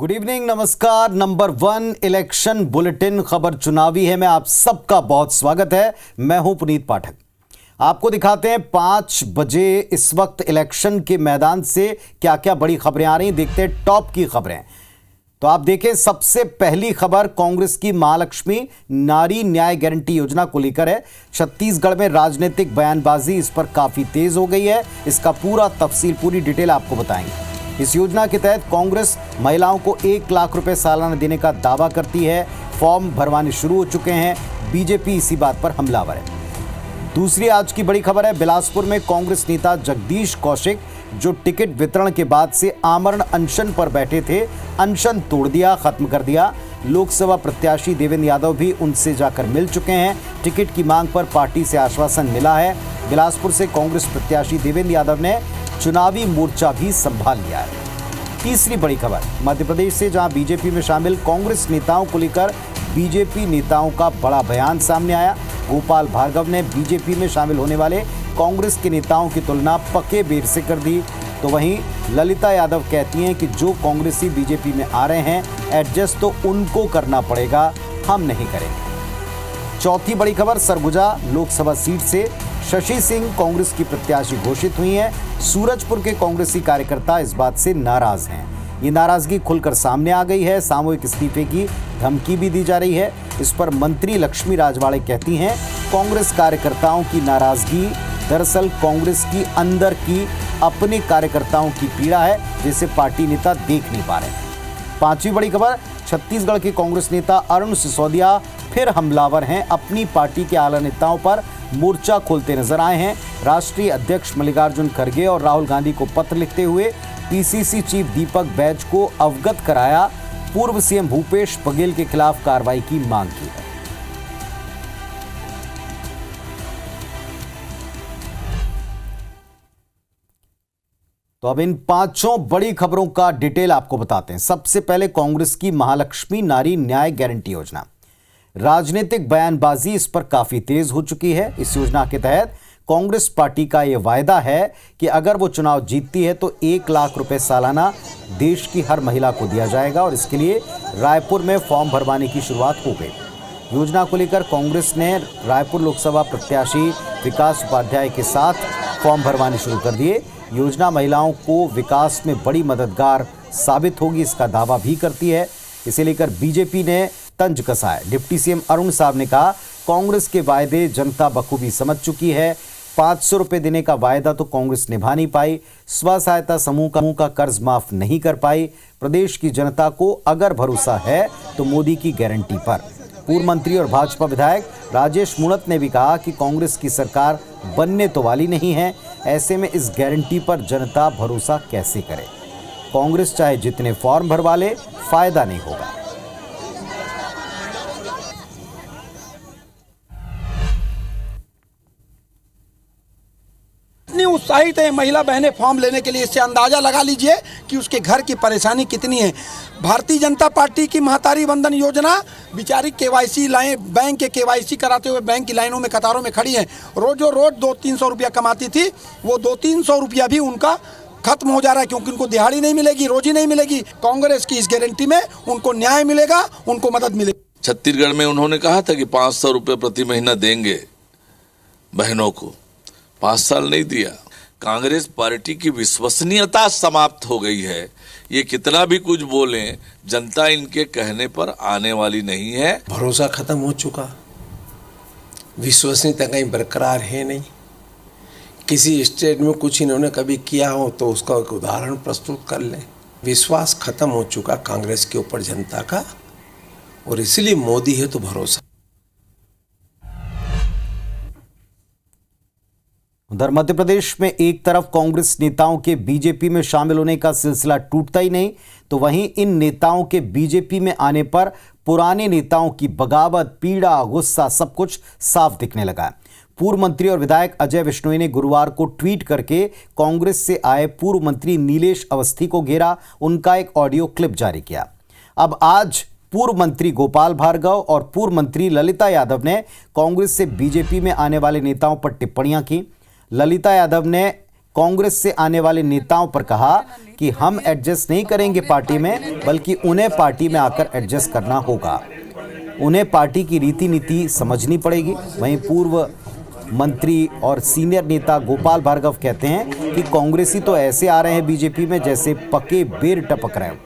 Good evening, नमस्कार। Number 1 election bulletin खबर चुनावी है में आप सबका बहुत स्वागत है। मैं हूं पुनीत पाठक। आपको दिखाते हैं 5 बजे इस वक्त इलेक्शन के मैदान से क्या क्या बड़ी खबरें आ रही। देखते हैं टॉप की खबरें। तो आप देखें, सबसे पहली खबर कांग्रेस की महालक्ष्मी नारी न्याय गारंटी योजना को लेकर है। छत्तीसगढ़ में राजनीतिक बयानबाजी इस पर काफी तेज हो गई है। इसका पूरा तफसील, पूरी डिटेल आपको बताएंगे। इस योजना के तहत कांग्रेस महिलाओं को 1 लाख रुपए सालाना देने का दावा करती है। फॉर्म भरवाने शुरू हो चुके हैं। बीजेपी इसी बात पर हमलावर है। दूसरी आज की बड़ी खबर है, बिलासपुर में कांग्रेस नेता जगदीश कौशिक जो टिकट वितरण के बाद से आमरण अनशन पर बैठे थे, अनशन तोड़ दिया, खत्म कर दिया। लोकसभा प्रत्याशी देवेंद्र यादव भी उनसे जाकर मिल चुके हैं। टिकट की मांग पर पार्टी से आश्वासन मिला है। बिलासपुर से कांग्रेस प्रत्याशी देवेंद्र यादव ने चुनावी मोर्चा भी संभाल लिया है। तीसरी बड़ी खबर मध्य प्रदेश से, जहां बीजेपी में शामिल कांग्रेस नेताओं को लेकर बीजेपी नेताओं का बड़ा बयान सामने आया। गोपाल भार्गव ने बीजेपी में शामिल होने वाले कांग्रेस के नेताओं की तुलना पक्के बेर से कर दी। तो वहीं ललिता यादव कहती हैं कि जो कांग्रेसी बीजेपी में आ रहे हैं, एडजस्ट तो उनको करना पड़ेगा, हम नहीं करेंगे। चौथी बड़ी खबर, सरगुजा लोकसभा सीट से शशि सिंह कांग्रेस की प्रत्याशी घोषित हुई हैं। सूरजपुर के कांग्रेसी कार्यकर्ता इस बात से नाराज हैं। ये नाराजगी खुलकर सामने आ गई है। सामूहिक इस्तीफे की धमकी भी दी जा रही है। इस पर मंत्री लक्ष्मी राजवाड़े कहती हैं, कांग्रेस कार्यकर्ताओं की नाराजगी दरअसल कांग्रेस की अंदर की अपने कार्यकर्ताओं की पीड़ा है, जिसे पार्टी नेता देख नहीं पा रहे। पांचवी बड़ी खबर, छत्तीसगढ़ के कांग्रेस नेता अरुण सिसोदिया फिर हमलावर हैं। अपनी पार्टी के आला नेताओं पर मोर्चा खोलते नजर आए हैं। राष्ट्रीय अध्यक्ष मल्लिकार्जुन खड़गे और राहुल गांधी को पत्र लिखते हुए पीसीसी चीफ दीपक बैज को अवगत कराया। पूर्व सीएम भूपेश बघेल के खिलाफ कार्रवाई की मांग की है। तो अब इन 5 बड़ी खबरों का डिटेल आपको बताते हैं। सबसे पहले कांग्रेस की महालक्ष्मी नारी न्याय गारंटी योजना। राजनीतिक बयानबाजी इस पर काफी तेज हो चुकी है। इस योजना के तहत कांग्रेस पार्टी का यह वायदा है कि अगर वो चुनाव जीतती है तो 1 लाख रुपए सालाना देश की हर महिला को दिया जाएगा और इसके लिए रायपुर में फॉर्म भरवाने की शुरुआत हो गई। योजना को लेकर कांग्रेस ने रायपुर लोकसभा प्रत्याशी विकास उपाध्याय के साथ फॉर्म भरवाने शुरू कर दिए। योजना महिलाओं को विकास में बड़ी मददगार साबित होगी, इसका दावा भी करती है। इसे लेकर बीजेपी ने तंज कसा है। डिप्टी सीएम अरुण साहब ने कहा, कांग्रेस के वायदे जनता बखूबी समझ चुकी है। 500 रुपए देने का वायदा तो कांग्रेस निभा नहीं पाई। स्व सहायता समूह का कर्ज माफ नहीं कर पाई। प्रदेश की जनता को अगर भरोसा है तो मोदी की गारंटी पर। पूर्व मंत्री और भाजपा विधायक राजेश मूणत ने भी कहा कि कांग्रेस की सरकार बनने तो वाली नहीं है। ऐसे में इस गारंटी पर जनता भरोसा कैसे करे। कांग्रेस चाहे जितने फॉर्म भरवा ले, फायदा नहीं होगा। उत्साहित है महिला बहनें फॉर्म लेने के लिए, इससे अंदाजा लगा लीजिए कि उसके घर की परेशानी कितनी है। भारतीय जनता पार्टी की महतारी वंदन योजना, बेचारी केवाईसी लाइन, बैंक के केवाईसी कराते हुए बैंक की लाइनों में कतारों में खड़ी हैं। रोजों रोज 200-300 रुपया कमाती थी, वो 200-300 रुपया भी उनका खत्म हो जा रहा है, क्योंकि उनको दिहाड़ी नहीं मिलेगी, रोजी नहीं मिलेगी। कांग्रेस की इस गारंटी में उनको न्याय मिलेगा, उनको मदद मिलेगी। छत्तीसगढ़ में उन्होंने कहा था कि 500 रुपये प्रति महीना देंगे बहनों को, 5 साल नहीं दिया। कांग्रेस पार्टी की विश्वसनीयता समाप्त हो गई है। ये कितना भी कुछ बोलें, जनता इनके कहने पर आने वाली नहीं है। भरोसा खत्म हो चुका, विश्वसनीयता कहीं बरकरार है नहीं। किसी स्टेट में कुछ इन्होंने कभी किया हो तो उसका एक उदाहरण प्रस्तुत कर लें। विश्वास खत्म हो चुका कांग्रेस के ऊपर जनता का, और इसलिए मोदी है तो भरोसा। उधर मध्य प्रदेश में एक तरफ कांग्रेस नेताओं के बीजेपी में शामिल होने का सिलसिला टूटता ही नहीं, तो वहीं इन नेताओं के बीजेपी में आने पर पुराने नेताओं की बगावत, पीड़ा, गुस्सा सब कुछ साफ दिखने लगा है। पूर्व मंत्री और विधायक अजय विश्नोई ने गुरुवार को ट्वीट करके कांग्रेस से आए पूर्व मंत्री नीलेश अवस्थी को घेरा, उनका एक ऑडियो क्लिप जारी किया। अब आज पूर्व मंत्री गोपाल भार्गव और पूर्व मंत्री ललिता यादव ने कांग्रेस से बीजेपी में आने वाले नेताओं पर टिप्पणियां की। ललिता यादव ने कांग्रेस से आने वाले नेताओं पर कहा कि हम एडजस्ट नहीं करेंगे पार्टी में, बल्कि उन्हें पार्टी में आकर एडजस्ट करना होगा। उन्हें पार्टी की रीति नीति समझनी पड़ेगी। वहीं पूर्व मंत्री और सीनियर नेता गोपाल भार्गव कहते हैं कि कांग्रेसी तो ऐसे आ रहे हैं बीजेपी में जैसे पके बेर टपक रहे हैं।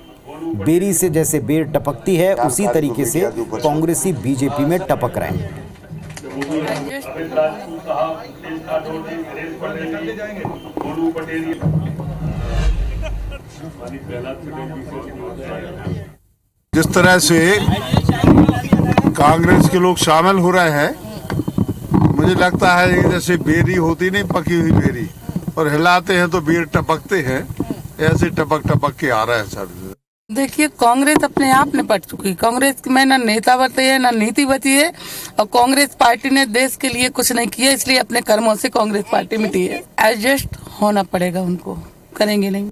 बेरी से जैसे बेर टपकती है उसी तरीके से कांग्रेसी बीजेपी में टपक रहे हैं। जिस तरह से कांग्रेस के लोग शामिल हो रहे हैं, मुझे लगता है जैसे बेरी होती नहीं, पकी हुई बेरी, और हिलाते हैं तो बेर टपकते हैं, ऐसे टपक टपक के आ रहा है सब। देखिए, कांग्रेस अपने आप निपट चुकी। कांग्रेस में न नेता बचे है न नीति बची है, और कांग्रेस पार्टी ने देश के लिए कुछ नहीं किया, इसलिए अपने कर्मों से कांग्रेस पार्टी मिटी है। एडजस्ट होना पड़ेगा उनको, करेंगे नहीं।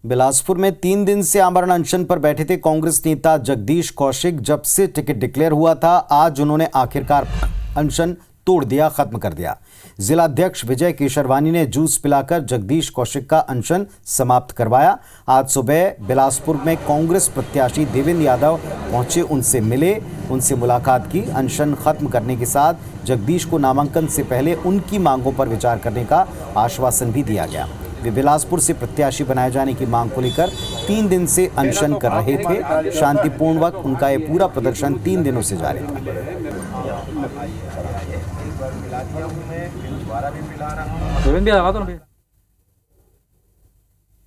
बिलासपुर में 3 दिन से आमरण अनशन पर बैठे थे कांग्रेस नेता जगदीश कौशिक। जब से टिकट डिक्लेयर हुआ था, आज उन्होंने आखिरकार अनशन तोड़ दिया, खत्म कर दिया। जिला अध्यक्ष विजय केशरवानी ने जूस पिलाकर जगदीश कौशिक का अनशन समाप्त करवाया। आज सुबह बिलासपुर में कांग्रेस प्रत्याशी देवेंद्र यादव पहुंचे, उनसे मिले, उनसे मुलाकात की। अनशन खत्म करने के साथ जगदीश को नामांकन से पहले उनकी मांगों पर विचार करने का आश्वासन भी दिया गया। वे बिलासपुर से प्रत्याशी बनाए जाने की मांग को लेकर 3 दिन से अनशन कर रहे थे। शांतिपूर्वक उनका ये पूरा प्रदर्शन 3 दिनों से जारी था।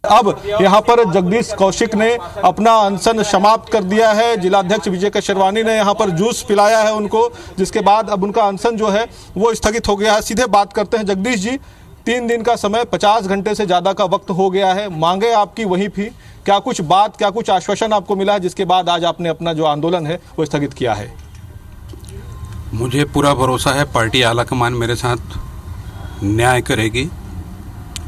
अब यहाँ पर जगदीश कौशिक ने अपना अनशन समाप्त कर दिया है। जिलाध्यक्ष विजय केशरवानी ने यहाँ पर जूस पिलाया है उनको, जिसके बाद अब उनका अनशन जो है वो स्थगित हो गया है। सीधे बात करते हैं जगदीश जी, 3 दिन का समय, 50 घंटे से ज़्यादा का वक्त हो गया है, मांगे आपकी वही थी, क्या कुछ आश्वासन आपको मिला है जिसके बाद आज आपने अपना जो आंदोलन है वो स्थगित किया है? मुझे पूरा भरोसा है पार्टी आलाकमान मेरे साथ न्याय करेगी।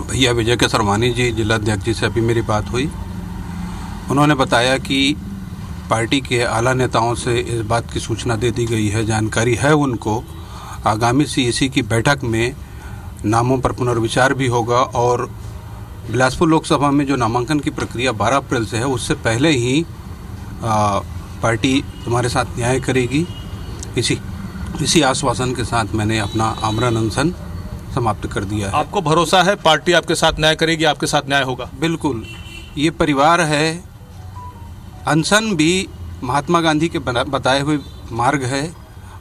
भैया विजय केशरवानी जी, जिलाध्यक्ष जी से अभी मेरी बात हुई, उन्होंने बताया कि पार्टी के आला नेताओं से इस बात की सूचना दे दी गई है, जानकारी है उनको। आगामी सीईसी की बैठक में नामों पर पुनर्विचार भी होगा, और बिलासपुर लोकसभा में जो नामांकन की प्रक्रिया 12 अप्रैल से है, उससे पहले ही पार्टी तुम्हारे साथ न्याय करेगी। इसी आश्वासन के साथ मैंने अपना आमरण अनशन समाप्त कर दिया है। आपको भरोसा है पार्टी आपके साथ न्याय करेगी, आपके साथ न्याय होगा? बिल्कुल, ये परिवार है। अनशन भी महात्मा गांधी के बताए हुए मार्ग है,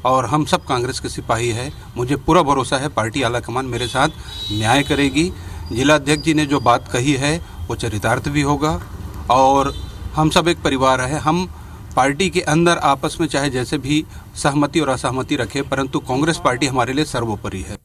और हम सब कांग्रेस के सिपाही है। मुझे पूरा भरोसा है पार्टी आलाकमान मेरे साथ न्याय करेगी। जिलाध्यक्ष जी ने जो बात कही है वो चरितार्थ भी होगा, और हम सब एक परिवार है। हम पार्टी के अंदर आपस में चाहे जैसे भी सहमति और असहमति रखें, परंतु कांग्रेस पार्टी हमारे लिए सर्वोपरि है।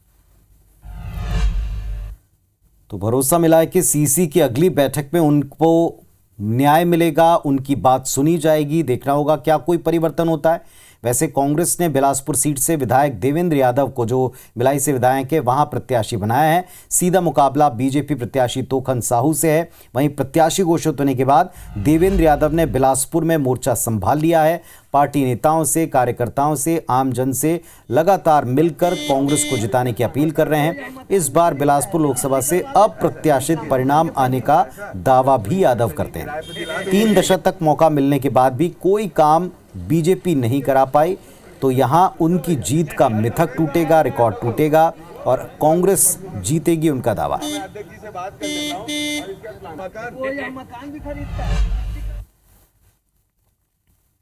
तो भरोसा मिला है कि सीसी की अगली बैठक में उनको न्याय मिलेगा, उनकी बात सुनी जाएगी। देखना होगा क्या कोई परिवर्तन होता है। वैसे कांग्रेस ने बिलासपुर सीट से विधायक देवेंद्र यादव को, जो भिलाई से विधायक है, वहां प्रत्याशी बनाया है। सीधा मुकाबला बीजेपी प्रत्याशी तोखन साहू से है। वहीं प्रत्याशी घोषित होने के बाद देवेंद्र यादव ने बिलासपुर में मोर्चा संभाल लिया है। पार्टी नेताओं से, कार्यकर्ताओं से, आमजन से लगातार मिलकर कांग्रेस को जिताने की अपील कर रहे हैं। इस बार बिलासपुर लोकसभा से अप्रत्याशित परिणाम आने का दावा भी यादव करते हैं। 3 दशक तक मौका मिलने के बाद भी कोई काम बीजेपी नहीं करा पाई, तो यहां उनकी जीत का मिथक टूटेगा, रिकॉर्ड टूटेगा और कांग्रेस जीतेगी, उनका दावा है।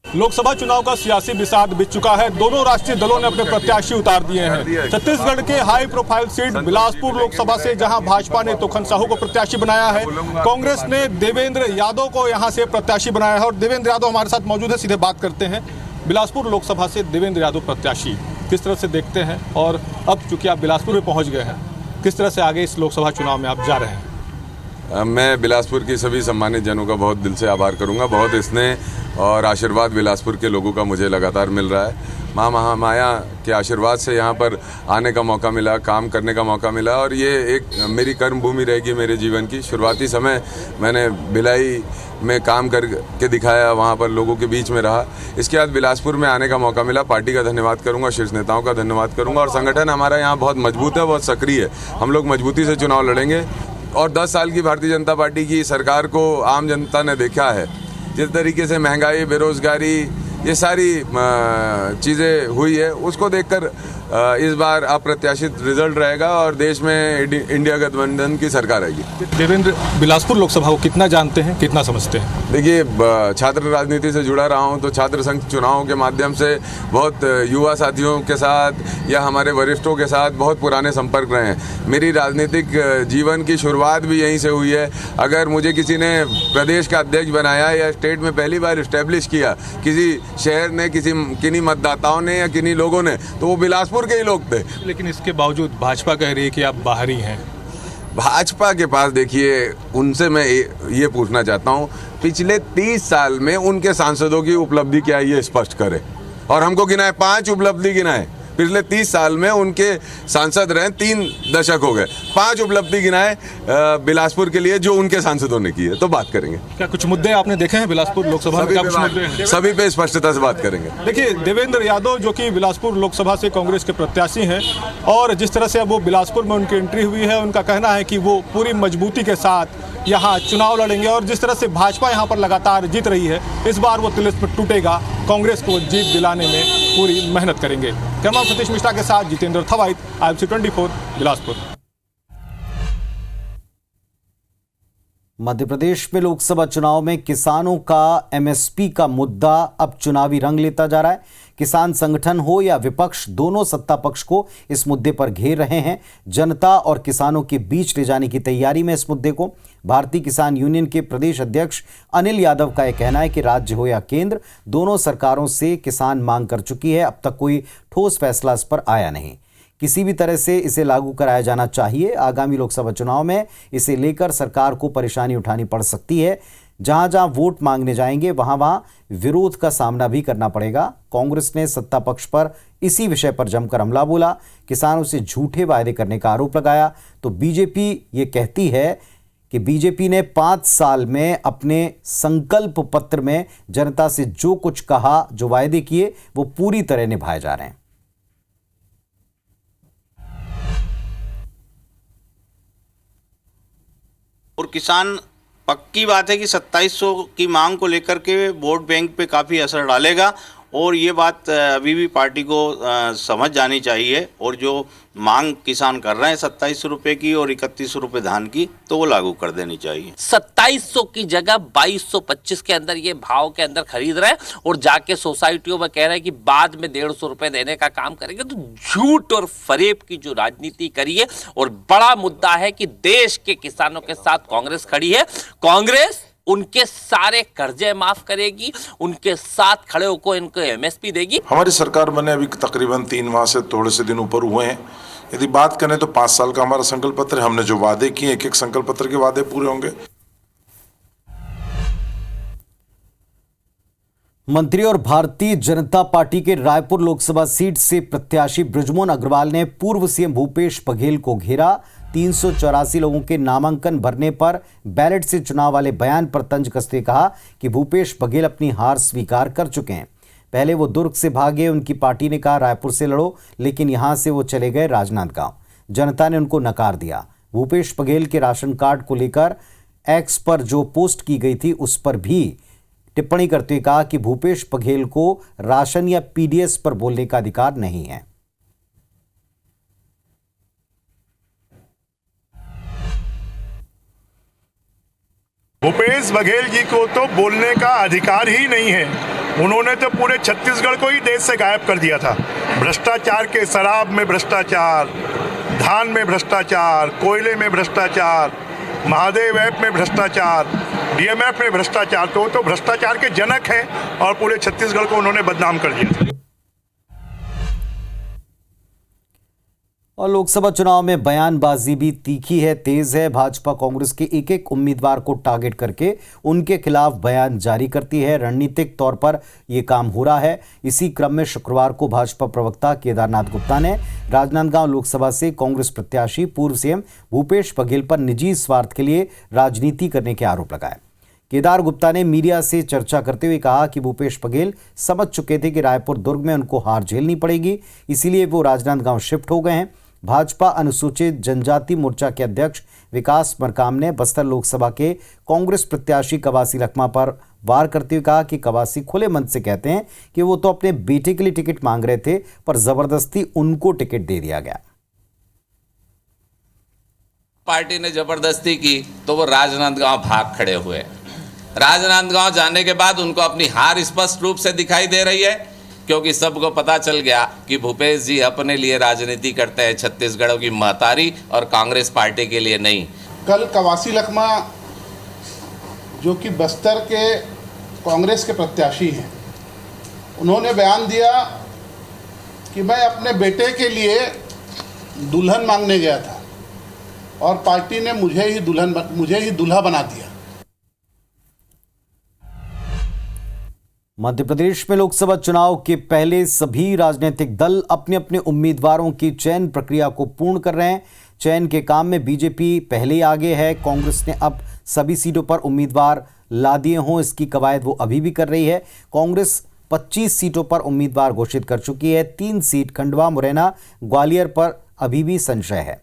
लोकसभा चुनाव का सियासी विषाद बीत चुका है। दोनों राष्ट्रीय दलों ने अपने प्रत्याशी उतार दिए हैं। छत्तीसगढ़ के high profile seat Bilaspur Lok Sabha से जहां भाजपा ने तोखन साहू को प्रत्याशी बनाया है, कांग्रेस ने देवेंद्र यादव को यहां से प्रत्याशी बनाया है। और देवेंद्र यादव हमारे साथ मौजूद है, सीधे बात करते हैं। बिलासपुर लोकसभा से देवेंद्र यादव प्रत्याशी किस तरह से देखते हैं, और अब चूंकि आप बिलासपुर में पहुँच गए हैं, किस तरह से आगे इस लोकसभा चुनाव में आप जा रहे हैं? मैं बिलासपुर की सभी सम्मानित जनों का बहुत दिल से आभार करूंगा। बहुत स्नेह और आशीर्वाद बिलासपुर के लोगों का मुझे लगातार मिल रहा है। माँ महामाया के आशीर्वाद से यहाँ पर आने का मौका मिला, काम करने का मौका मिला और ये एक मेरी कर्म भूमि रहेगी मेरे जीवन की। शुरुआती समय मैंने भिलाई में काम करके दिखाया, वहाँ पर लोगों के बीच में रहा। इसके बाद बिलासपुर में आने का मौका मिला। पार्टी का धन्यवाद करूँगा, शीर्ष नेताओं का धन्यवाद करूँगा और संगठन हमारा यहाँ बहुत मजबूत है, बहुत सक्रिय है। हम लोग मजबूती से चुनाव लड़ेंगे और 10 साल की भारतीय जनता पार्टी की सरकार को आम जनता ने देखा है। जिस तरीके से महंगाई, बेरोजगारी, ये सारी चीज़ें हुई है, उसको देखकर इस बार अप्रत्याशित रिजल्ट रहेगा और देश में इंडिया गठबंधन की सरकार आएगी। देवेंद्र, बिलासपुर लोकसभा को कितना जानते हैं, कितना समझते हैं? देखिए, छात्र राजनीति से जुड़ा रहा हूं तो छात्र संघ चुनावों के माध्यम से बहुत युवा साथियों के साथ या हमारे वरिष्ठों के साथ बहुत पुराने संपर्क रहे हैं। मेरी राजनीतिक जीवन की शुरुआत भी यहीं से हुई है। अगर मुझे किसी ने प्रदेश का अध्यक्ष बनाया या स्टेट में पहली बार इस्टेब्लिश किया किसी शहर ने, किन्हीं मतदाताओं ने या किन्हीं लोगों ने, तो वो बिलासपुर के ही लोग थे। लेकिन इसके बावजूद भाजपा कह रही है कि आप बाहरी हैं। भाजपा के पास देखिए, उनसे मैं ये पूछना चाहता हूँ, पिछले 30 साल में उनके सांसदों की उपलब्धि क्या है ये स्पष्ट करें। और हमको गिनाए 5 उपलब्धि गिनाए। पिछले 30 साल में उनके सांसद रहे, 3 दशक हो गए, 5 उपलब्धि गिनाए बिलासपुर के लिए जो उनके सांसदों ने की है, तो बात करेंगे। क्या कुछ मुद्दे आपने देखे हैं बिलासपुर लोकसभा में? क्या कुछ मुद्दे हैं? सभी पे स्पष्टता से बात करेंगे। देखिए, देवेंद्र यादव जो कि बिलासपुर लोकसभा से कांग्रेस के प्रत्याशी हैं और जिस तरह से अब वो बिलासपुर में उनकी एंट्री हुई है, उनका कहना है कि वो पूरी मजबूती के साथ यहाँ चुनाव लड़ेंगे और जिस तरह से भाजपा यहाँ पर लगातार जीत रही है, इस बार वो तिलिस्म टूटेगा, कांग्रेस को जीत दिलाने में पूरी मेहनत करेंगे। कैमरा सतीश मिश्रा के साथ जितेंद्र थवाइत, IMC 24 बिलासपुर। मध्य प्रदेश में लोकसभा चुनाव में किसानों का MSP का मुद्दा अब चुनावी रंग लेता जा रहा है। किसान संगठन हो या विपक्ष, दोनों सत्ता पक्ष को इस मुद्दे पर घेर रहे हैं। जनता और किसानों के बीच ले जाने की तैयारी में इस मुद्दे को। भारतीय किसान यूनियन के प्रदेश अध्यक्ष अनिल यादव का यह कहना है कि राज्य हो या केंद्र, दोनों सरकारों से किसान मांग कर चुकी है, अब तक कोई ठोस फैसला इस पर आया नहीं। किसी भी तरह से इसे लागू कराया जाना चाहिए। आगामी लोकसभा चुनाव में इसे लेकर सरकार को परेशानी उठानी पड़ सकती है। जहां जहां वोट मांगने जाएंगे वहां विरोध का सामना भी करना पड़ेगा। कांग्रेस ने सत्ता पक्ष पर इसी विषय पर जमकर हमला बोला, किसानों से झूठे वायदे करने का आरोप लगाया। तो बीजेपी ये कहती है कि बीजेपी ने 5 साल में अपने संकल्प पत्र में जनता से जो कुछ कहा, जो वायदे किए, वो पूरी तरह निभाए जा रहे हैं। और किसान, पक्की बात है कि 2700 की मांग को लेकर के वोट बैंक पे काफ़ी असर डालेगा और ये बात अभी भी पार्टी को समझ जानी चाहिए। और जो मांग किसान कर रहे हैं 2700 रुपये की और 3100 रुपये धान की, तो वो लागू कर देनी चाहिए। 2700 की जगह 2225 के अंदर ये भाव के अंदर खरीद रहे हैं और जाके सोसाइटियों में कह रहे हैं कि बाद में 150 रुपये देने का काम करेंगे। तो झूठ और फरेब की जो राजनीति करी है और बड़ा मुद्दा है कि देश के किसानों के साथ कांग्रेस खड़ी है। कांग्रेस उनके सारे कर्जे माफ करेगी, उनके साथ खड़े होकर इनको MSP देगी। हमारी सरकार बने अभी तकरीबन 3 माह से थोड़े से दिन ऊपर हुए हैं। यदि बात करें तो 5 साल का हमारा संकल्प पत्र है। हमने जो वादे किए, एक संकल्प पत्र के वादे पूरे होंगे। मंत्री और भारतीय जनता पार्टी के रायपुर लोकसभा सीट से प्रत्याशी बृजमोहन अग्रवाल ने पूर्व सीएम भूपेश बघेल को घेरा। 384 लोगों के नामांकन भरने पर बैलेट से चुनाव वाले बयान पर तंज कसते कहा कि भूपेश बघेल अपनी हार स्वीकार कर चुके हैं। पहले वो दुर्ग से भागे, उनकी पार्टी ने कहा रायपुर से लड़ो, लेकिन यहां से वो चले गए राजनांदगांव। जनता ने उनको नकार दिया। भूपेश बघेल के राशन कार्ड को लेकर एक्स पर जो पोस्ट की गई थी उस पर भी टिप्पणी करते हुए कहा कि भूपेश बघेल को राशन या PDS पर बोलने का अधिकार नहीं है। भूपेश बघेल जी को तो बोलने का अधिकार ही नहीं है। उन्होंने तो पूरे छत्तीसगढ़ को ही देश से गायब कर दिया था। भ्रष्टाचार के, शराब में भ्रष्टाचार, धान में भ्रष्टाचार, कोयले में भ्रष्टाचार, महादेव ऐप में भ्रष्टाचार, DMF में भ्रष्टाचार, तो भ्रष्टाचार के जनक हैं और पूरे छत्तीसगढ़ को उन्होंने बदनाम कर दिया था। और लोकसभा चुनाव में बयानबाजी भी तीखी है, तेज है। भाजपा कांग्रेस के एक एक उम्मीदवार को टारगेट करके उनके खिलाफ बयान जारी करती है। रणनीतिक तौर पर यह काम हो रहा है। इसी क्रम में शुक्रवार को भाजपा प्रवक्ता केदारनाथ गुप्ता ने राजनांदगांव लोकसभा से कांग्रेस प्रत्याशी पूर्व सीएम भूपेश बघेल पर निजी स्वार्थ के लिए राजनीति करने के आरोप लगाए। केदार गुप्ता ने मीडिया से चर्चा करते हुए कहा कि भूपेश बघेल समझ चुके थे कि रायपुर दुर्ग में उनको हार झेलनी पड़ेगी, इसीलिए वो राजनांदगांव शिफ्ट हो गए हैं। भाजपा अनुसूचित जनजाति मोर्चा के अध्यक्ष विकास मरकाम ने बस्तर लोकसभा के कांग्रेस प्रत्याशी कवासी लखमा पर वार करते हुए कहा कि कवासी खुले मन से कहते हैं कि वो तो अपने बेटे के लिए टिकट मांग रहे थे, पर जबरदस्ती उनको टिकट दे दिया गया। पार्टी ने जबरदस्ती की तो वो राजनांदगांव भाग खड़े हुए। राजनांदगांव जाने के बाद उनको अपनी हार स्पष्ट रूप से दिखाई दे रही है, क्योंकि सबको पता चल गया कि भूपेश जी अपने लिए राजनीति करते हैं, छत्तीसगढ़ की महतारी और कांग्रेस पार्टी के लिए नहीं। कल कवासी लखमा जो कि बस्तर के कांग्रेस के प्रत्याशी हैं, उन्होंने बयान दिया कि मैं अपने बेटे के लिए दुल्हन मांगने गया था और पार्टी ने मुझे ही दूल्हा बना दिया। मध्य प्रदेश में लोकसभा चुनाव के पहले सभी राजनीतिक दल अपने अपने उम्मीदवारों की चयन प्रक्रिया को पूर्ण कर रहे हैं। चयन के काम में बीजेपी पहले ही आगे है। कांग्रेस ने अब सभी सीटों पर उम्मीदवार ला दिए हों, इसकी कवायद वो अभी भी कर रही है। कांग्रेस 25 सीटों पर उम्मीदवार घोषित कर चुकी है। 3 सीट खंडवा, मुरैना, ग्वालियर पर अभी भी संशय है।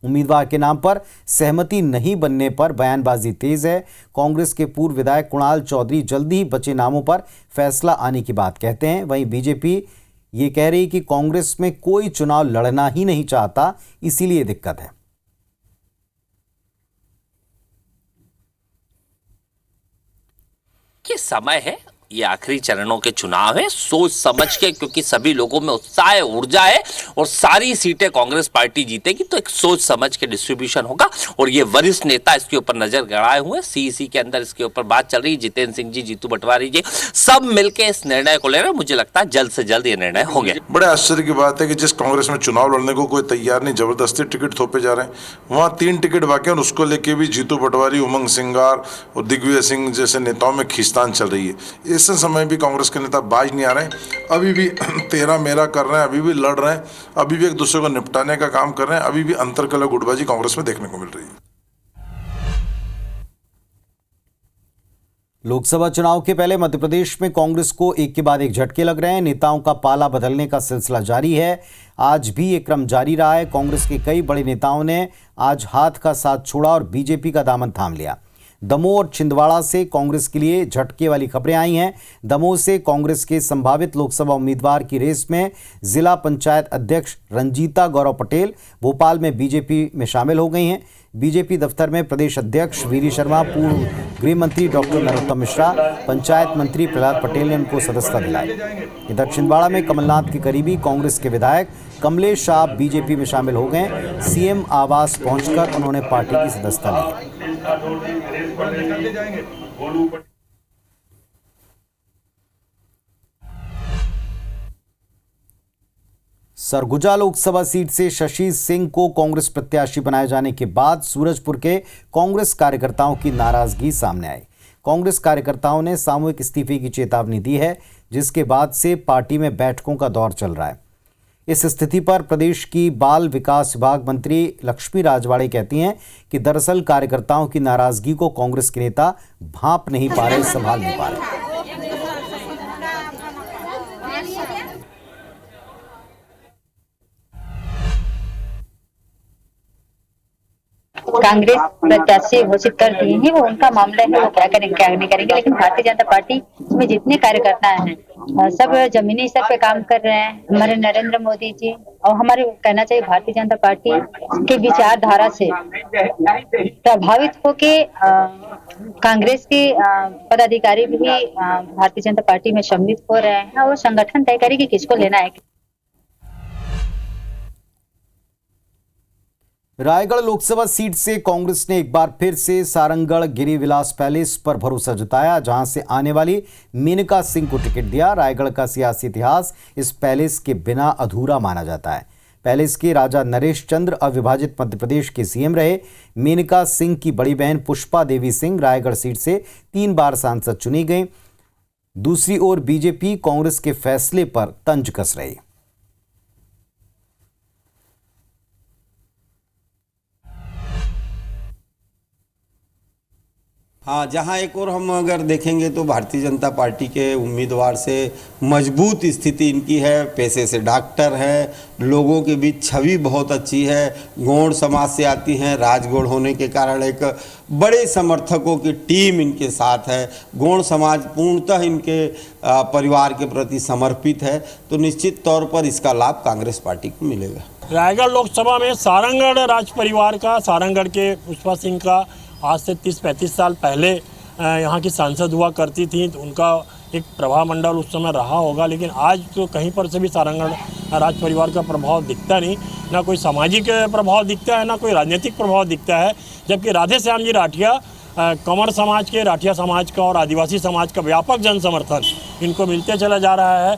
उम्मीदवार के नाम पर सहमति नहीं बनने पर बयानबाजी तेज है। कांग्रेस के पूर्व विधायक कुणाल चौधरी जल्दी ही बचे नामों पर फैसला आने की बात कहते हैं। वहीं बीजेपी ये कह रही कि कांग्रेस में कोई चुनाव लड़ना ही नहीं चाहता, इसीलिए दिक्कत है। ये समय है, ये आखिरी चरणों के चुनाव है, सोच समझ के, क्योंकि सभी लोगों में उत्साह है, ऊर्जा है और सारी सीटें कांग्रेस पार्टी जीतेगी, तो एक सोच समझ के डिस्ट्रीब्यूशन होगा। और ये वरिष्ठ नेता इसके ऊपर नजर गड़ाए हुए, सीईसी के अंदर इसके ऊपर बात चल रही है। जितेंद्र सिंह जी, जीतू पटवारी जी, सब मिलके इस निर्णय को ले रहे हैं। मुझे लगता है जल्द से जल्द ये निर्णय हो गया। बड़े आश्चर्य की बात है कि जिस कांग्रेस में चुनाव लड़ने को कोई तैयार नहीं, जबरदस्ती टिकट थोपे जा रहे हैं। वहां 3 टिकट बाकी है और उसको लेके भी जीतू पटवारी, उमंग सिंगार और दिग्विजय सिंह जैसे नेताओं में खींचतान चल रही है। इस समय भी कांग्रेस के नेता बाज नहीं आ रहे हैं, अभी भी तेरा मेरा कर रहे हैं, अभी भी लड़ रहे हैं, अभी भी एक दूसरे को निपटाने का काम कर रहे हैं, अभी भी अंतरकलह गुटबाजी कांग्रेस में देखने को मिल रही है। लोकसभा चुनाव के पहले मध्य प्रदेश में कांग्रेस को एक के बाद एक झटके लग रहे हैं। नेताओं का पाला बदलने का सिलसिला जारी है। आज भी ये क्रम जारी रहा है। कांग्रेस के कई बड़े नेताओं ने आज हाथ का साथ छोड़ा और बीजेपी का दामन थाम लिया। दमोह और छिंदवाड़ा से कांग्रेस के लिए झटके वाली खबरें आई हैं। दमोह से कांग्रेस के संभावित लोकसभा उम्मीदवार की रेस में जिला पंचायत अध्यक्ष रंजीता गौरव पटेल भोपाल में बीजेपी में शामिल हो गई हैं। बीजेपी दफ्तर में प्रदेश अध्यक्ष वीरी शर्मा, पूर्व गृह मंत्री डॉक्टर नरोत्तम मिश्रा, पंचायत मंत्री प्रहलाद पटेल ने उनको सदस्यता दिलाई। इधर छिंदवाड़ा में कमलनाथ के करीबी कांग्रेस के विधायक कमलेश शाह बीजेपी में शामिल हो गए। सीएम आवास पहुंचकर उन्होंने पार्टी की सदस्यता ली। सरगुजा लोकसभा सीट से शशि सिंह को कांग्रेस प्रत्याशी बनाए जाने के बाद सूरजपुर के कांग्रेस कार्यकर्ताओं की नाराजगी सामने आई। कांग्रेस कार्यकर्ताओं ने सामूहिक इस्तीफे की चेतावनी दी है, जिसके बाद से पार्टी में बैठकों का दौर चल रहा है। इस स्थिति पर प्रदेश की बाल विकास विभाग मंत्री लक्ष्मी राजवाड़े कहती हैं कि दरअसल कार्यकर्ताओं की नाराजगी को कांग्रेस के नेता भांप नहीं पा रहे, संभाल नहीं पा रहे। कांग्रेस प्रत्याशी घोषित कर दिए हैं, वो उनका मामला है, वो क्या करेंगे क्या नहीं करेंगे। लेकिन भारतीय जनता पार्टी में जितने कार्यकर्ता हैं सब जमीनी स्तर पे काम कर रहे हैं। हमारे नरेंद्र मोदी जी और हमारे कहना चाहिए भारतीय जनता पार्टी के विचारधारा से प्रभावित होके कांग्रेस के पदाधिकारी भी भारतीय जनता पार्टी में सम्मिलित हो रहे हैं। वो संगठन तय करे कि किसको लेना है। रायगढ़ लोकसभा सीट से कांग्रेस ने एक बार फिर से सारंगगढ़ गिरिविलास पैलेस पर भरोसा जताया, जहां से आने वाली मेनका सिंह को टिकट दिया। रायगढ़ का सियासी इतिहास इस पैलेस के बिना अधूरा माना जाता है। पहले इसके राजा नरेश चंद्र अविभाजित मध्य प्रदेश के सीएम रहे। मेनका सिंह की बड़ी बहन पुष्पा देवी सिंह रायगढ़ सीट से 3 बार सांसद चुनी गई। दूसरी ओर बीजेपी कांग्रेस के फैसले पर तंज कस रही। हाँ, जहाँ एक और हम अगर देखेंगे तो भारतीय जनता पार्टी के उम्मीदवार से मजबूत स्थिति इनकी है। पैसे से डॉक्टर है, लोगों के बीच छवि बहुत अच्छी है, गौड़ समाज से आती हैं, राजगौड़ होने के कारण एक बड़े समर्थकों की टीम इनके साथ है। गौड़ समाज पूर्णतः इनके परिवार के प्रति समर्पित है, तो निश्चित तौर पर इसका लाभ कांग्रेस पार्टी को मिलेगा। रायगढ़ लोकसभा में सारंगढ़ राज परिवार का, सारंगढ़ के पुष्पा सिंह का आज से 30-35 साल पहले यहाँ की सांसद हुआ करती थी, तो उनका एक प्रभाव मंडल उस समय रहा होगा। लेकिन आज तो कहीं पर से भी सारंगढ़ राज परिवार का प्रभाव दिखता नहीं, ना कोई सामाजिक प्रभाव दिखता है, ना कोई राजनीतिक प्रभाव दिखता है। जबकि राधे श्याम जी राठिया कंवर समाज के, राठिया समाज का और आदिवासी समाज का व्यापक जन समर्थन इनको मिलते चला जा रहा है।